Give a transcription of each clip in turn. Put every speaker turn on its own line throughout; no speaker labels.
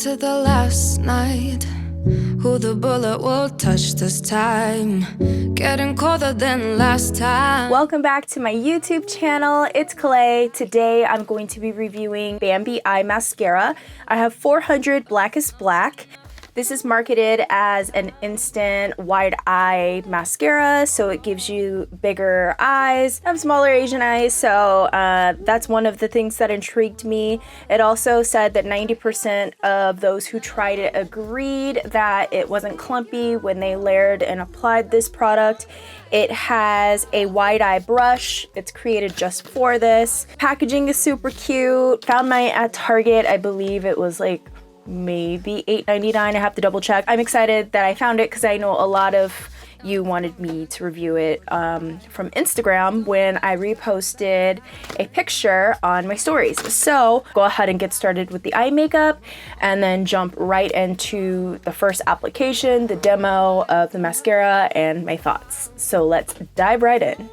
to the last night. Who the bullet will touch this time. Getting colder than last time.
Welcome back to my YouTube channel. It's Kalei. Today I'm going to be reviewing Bambi Eye Mascara. I have 400 Blackest Black. This is marketed as an instant wide eye mascara, so it gives you bigger eyes. I have smaller Asian eyes, so that's one of the things that intrigued me. It also said that 90% of those who tried it agreed that it wasn't clumpy when they layered and applied this product. It has a wide eye brush. It's created just for this. Packaging is super cute. Found mine at Target. I believe it was like maybe $8.99. I have to double check. I'm excited that I found it because I know a lot of you wanted me to review it from Instagram when I reposted a picture on my stories. So go ahead and get started with the eye makeup and then jump right into the first application, the demo of the mascara and my thoughts. So let's dive right in.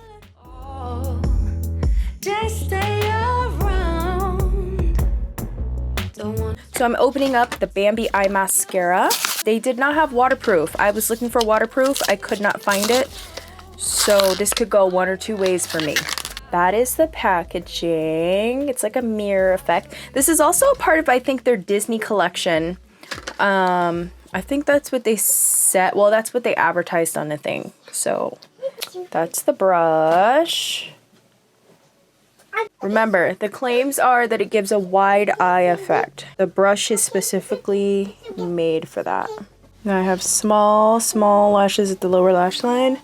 Just stay around.
So I'm opening up the Bambi Eye Mascara. They did not have waterproof. I was looking for waterproof. I could not find it. So this could go one or two ways for me. That is the packaging. It's like a mirror effect. This is also a part of, I think, their Disney collection. I think that's what they said. Well, that's what they advertised on the thing. So that's the brush. Remember, the claims are that it gives a wide eye effect. The brush is specifically made for that. Now I have small lashes at the lower lash line.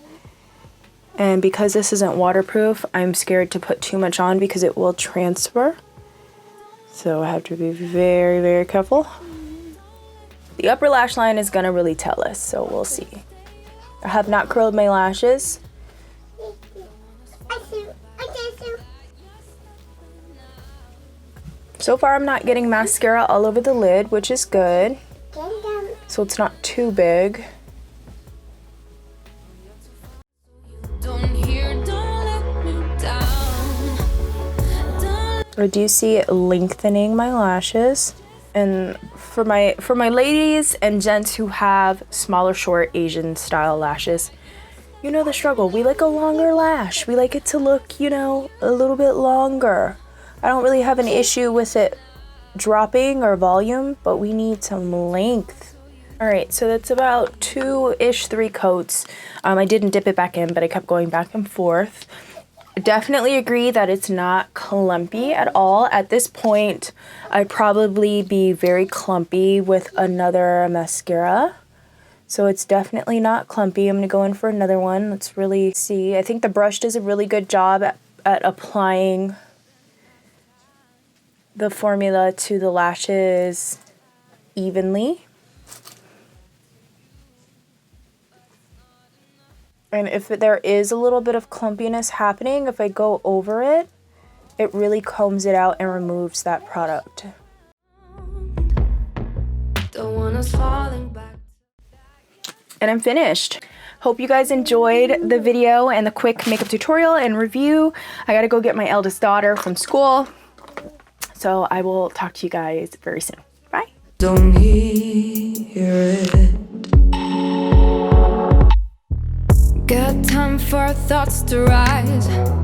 And because this isn't waterproof, I'm scared to put too much on because it will transfer. So I have to be very, very careful. The upper lash line is gonna really tell us, so we'll see. I have not curled my lashes. So far, I'm not getting mascara all over the lid, which is good. So it's not too big. I do see it lengthening my lashes. And for my ladies and gents who have smaller, short Asian style lashes, you know the struggle. We like a longer lash. We like it to look, you know, a little bit longer. I don't really have an issue with it dropping or volume, but we need some length. All right, so that's about 2-ish, 3 coats. I didn't dip it back in, but I kept going back and forth. Definitely agree that it's not clumpy at all. At this point, I'd probably be very clumpy with another mascara. So it's definitely not clumpy. I'm gonna go in for another one. Let's really see. I think the brush does a really good job at applying the formula to the lashes evenly. And if there is a little bit of clumpiness happening, if I go over it, it really combs it out and removes that product. And I'm finished. Hope you guys enjoyed the video and the quick makeup tutorial and review. I gotta go get my eldest daughter from school. So I will talk to you guys very soon. Bye.
Don't hear it. Got time for thoughts to rise.